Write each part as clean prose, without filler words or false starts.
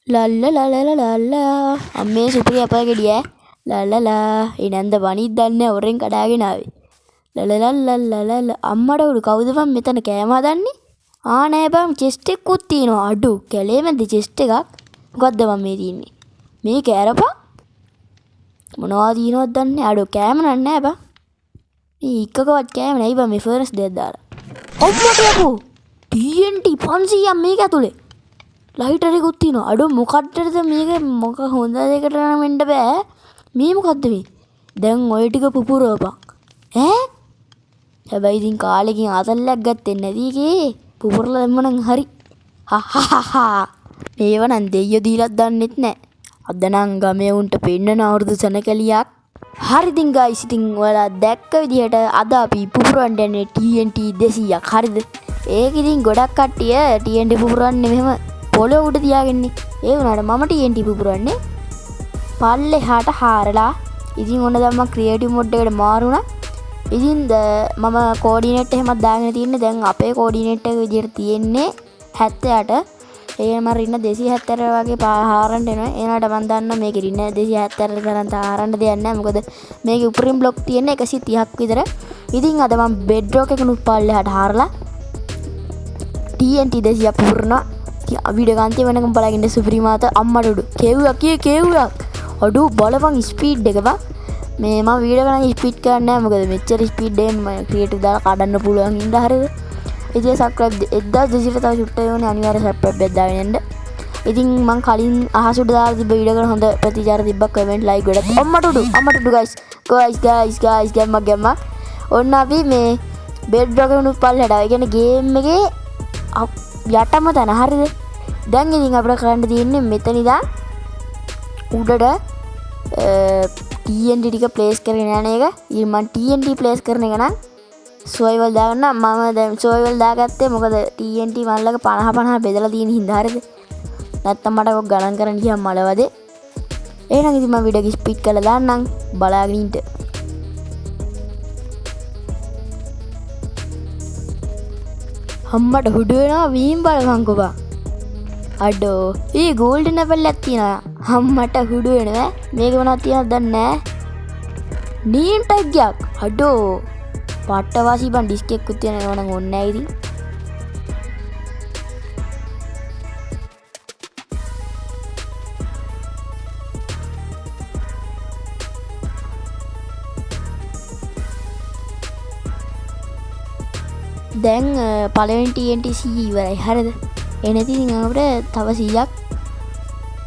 ලල්ලලලලලල්ලා අම්මේ සුපිරි අපල් ගෙඩිය ලල්ලලා ඉනන්ද වනිත් දන්නේ ඔරෙන් කඩාගෙන ආවේ ලලලල්ලලලල අම්මට උඩු කවුද බං මෙතන කෑම හදන්නේ නෑ බං චෙස්ට් එකකුත් තියෙනවා අඩු කැලේ මැද චෙස්ට් එකක් මොකද්ද බං මේ තියෙන්නේ මේ කෑරපා මොනවා දිනවද දන්නේ අඩු කෑම නෑ බං මේ ඉක්කකවත් කෑම නෑ බං මේ ෆර්නස් දෙයක් දාලා ඔම්මට යකෝ TNT 500ක් මේක ඇතුලේ ලයිටර් එකකුත් තියෙනවා අඩෝ මොකටද මේක මොක හොඳ දෙයකට නම් වෙන්න බෑ මේ මොකද්ද මේ දැන් ඔය ටික පුපුරවපන් හැබැයි ඉතින් කාලෙකින් ආතල්ලක් ගත්තේ නැති එකේ පුපුරලා දැම්මනම් හරි හහහහ මේව නම් දෙයියෝ දීලත් දන්නෙත් නෑ අද නම් ගමේ උන්ට පෙන්නන අවුරුදු සනකලියක් හරි ඉතින් ගයිස් ඉතින් ඔයාලා දැක්ක විදිහට අද අපි පුපුරවන්න යන්නේ TNT 200ක් හරිද ඒක ඉතින් ගොඩක් කට්ටිය TNT පුපුරන්නේ මෙහෙම පොළොව උඩ තියාගන්නේ ඒ වුණාට මම TNT පුපුරන්නේ පල්ලෙහාට හාරලා ඉතින් ඔන්න දැන් මම ක්‍රියේටිව් මොඩ් එකට මාරුණා ඉතින් මම කෝඩිනේට් එහෙමත් දාගෙන තියන්නේ දැන් අපේ කෝඩිනේට් එක විදිහට තියෙන්නේ 78 ඒ මම රින්න 270 වගේ හාරන්න එනවා එනකට මම දන්නවා මේකේ රින්න 270 තරම් හාරන්න දෙයක් නැහැ මොකද මේකේ උපරිම බ්ලොක් තියෙන්නේ 130ක් විතර ඉතින් අද මම බෙඩ් රොක් එකනුත් පල්ලෙහාට හාරලා TNT 200 පුපුරනවා වීඩියෝ ගාන්තේ වෙනකම් බලගෙන සුපිරි මාත අම්මට උඩු කෙව්වක් අඩු බලපන් ස්පීඩ් එක බං මේ මම වීඩියෝ ගන්න ස්පීඩ් කරන්නේ නැහැ මොකද මෙච්චර ස්පීඩ් එකෙන් මම ක්‍රියේටිව් දාලා කඩන්න පුළුවන් ඉඳ හරියද ඉතින් සබ්ස්ක්‍රයිබ් 1200ට තව චුට්ට වෙනවනේ අනිවාර්ය සබ්ස්ක්‍රයිබ් එකක් දාගෙන ඉන්න ඉතින් මම කලින් අහසුට දාලා තිබ්බ වීඩියෝ එකට හොඳ ප්‍රතිචාර තිබ්බා කමෙන්ට් ලයික් ගොඩක් අම්මට උඩු ගයිස් ගැම්ම ඔන්න අපි මේ බෙඩ් රොක් එක උනුත් පල්ලෙහාට ඒ කියන්නේ ගේම් එකේ යටම තැන හරිද දැන් ඉතින් අපිට කරන්න තියෙන්නේ මෙතන ඉඳන් උඩට TNT ටික ප්ලේස් කරගෙන යන එක ඉතින් මම TNT ප්ලේස් කරන එක නම් සර්වයිවල් දාගන්න මම දැන් සර්වයිවල් දාගත්තේ මොකද TNT මල්ලක 50 බෙදලා තියෙන හින්දා හරිද නැත්තම් මට ඔක ගණන් කරන්න ගියාම මලවදේ එහෙනම් ඉතින් මම වීඩියෝ එක ස්පීඩ් කරලා දාන්නම් බලාගෙන ඉන්න අම්මට හුඩු වෙනවා වීම් බලපන්කෝ බා අඩෝ ඊ ගෝල්ඩන් ඇපල් එකක් තියෙනවා අම්මට හුඩු වෙනවා මේක මොනවද තියනවද දන්නේ නැහැ නීම් ටැග් එකක් අඩෝ පට්ටවාසි බන් ඩිස්ක් එකකුත් තියෙනවා නම් ඕනේ නැහැ ඉතින් දැන් පළවෙනි TNT 100 ඉවරයි හරිද එනදී ඉතින් අපිට තව 100ක්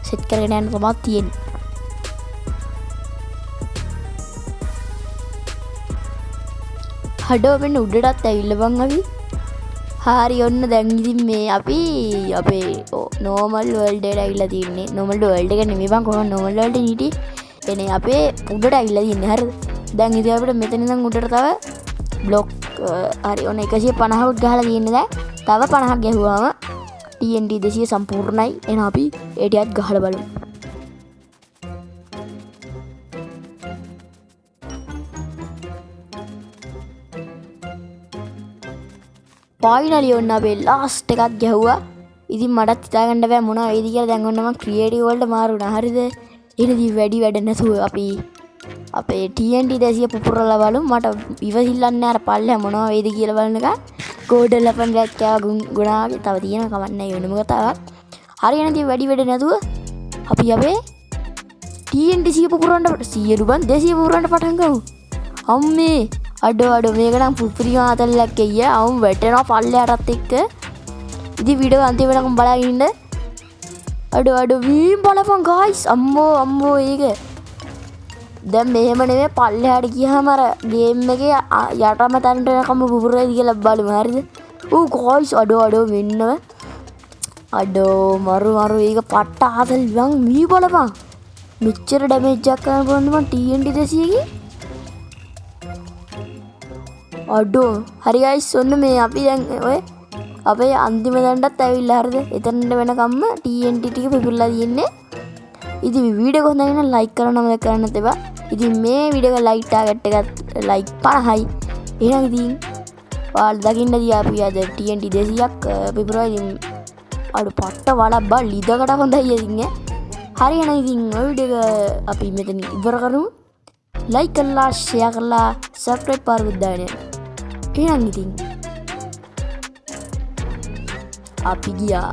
සෙට් කරගෙන යන්න තමයි තියෙන්නේ හඩෝ මෙන්න උඩටත් ඇවිල්ලා බං අපි හරි ඔන්න දැන් ඉතින් මේ අපි අපේ නෝමල් වර්ල්ඩ් එකට ඇවිල්ලා තින්නේ නෝමල් වර්ල්ඩ් එක නෙමෙයි බං කොහොම නෝමල් වර්ල්ඩ් නීටි එනේ අපේ උඩට ඇවිල්ලා තින්නේ හරිද දැන් ඉතින් අපිට මෙතන ඉඳන් උඩට තව බ්ලොක් හරි ඔන්න 150ක් ගහලා තියෙන්නේ දැන් තව 50ක් ගැහුවාම TNT 200 සම්පූර්ණයි එහෙනම් අපි ඒ ටිකත් ගහලා බලමු ෆයිනලි ඔන්න අපේ ලාස්ට් එකක් ගැහුවා ඉතින් මටත් හිතාගන්න බෑ මොනවා වෙයිද කියලා දැන් ඔන්න මම ක්‍රියේටිව් වලට මාරු වුණා හරිද එහෙනම් වැඩි වැඩ නැතුව අපි අපේ TNT 200 පුපුරලා බලමු මට ඉවසිල්ලන්නේ නැහැ අර පල්ලෙහා මොනවා වෙයිද කියලා බලන එක ගෝඩල් ලපන් එකක් කෑව ගුණාගේ තව තියෙන කමක් නැහැ වෙනම කතාවක් හරියන ඉතින් වැඩි වැඩ නැතුව අපි අපේ TNT 100 පුපුරන්න 100 රුබන් 200 පුපුරන්න පටන් ගමු අම්මේ අඩෝ මේක නම් පුපුරිය ආතල්ලක් එయ్యා අවුම් වැටෙනවා පල්ලෙහාටත් එක්ක ඉතින් වීඩියෝ අන්තිම වෙනකම් බලාගෙන ඉන්න අඩෝ වීම් බලපන් ගයිස් අම්මෝ ඒක දැන් මෙහෙම නෙමෙයි පල්ලෙහාට ගියාම අර ගේම් එකේ යටම තැනට යනකම් පුපුරයිද කියලා බලමු හරිද ගයිස් අඩෝ මෙන්නව අඩෝ මරු ඒක පට්ට ආතල් වන් මී බලපන් මෙච්චර ඩැමේජ් එකක් කරන්න පුළුවන්ද මං TNT 200 එකේ අඩෝ හරි ගයිස් ඔන්න මේ අපි දැන් ඔය අපේ අන්තිම දණ්ඩත් ඇවිල්ලා හරිද එතනට වෙනකම්ම TNT ටික පිපිරලා තියෙන්නේ ඉතින් මේ වීඩියෝ එක හොඳ නම් ලයික් කරන්න මතක කරන්නත් එපා ඉතින් මේ වීඩියෝ එක ලයික් ටාගට් එකත් ලයික් 50යි එහෙනම් ඉතින් ඔයාලා දකින්න දී අපි අද TNT 200ක් පිපිරුවා ඉතින් අඩු පට්ට වලබ්බා ලිදකට හොඳයි ඉතින් හරි එහෙනම් ඉතින් ඔය වීඩියෝ එක අපි මෙතන ඉවර කරමු ලයික් කරලා ෂෙයා කරලා සබ්ස්ක්‍රයිබ් පාරකුත් දාන්න එහෙනම් ඉතින් අපි ගියා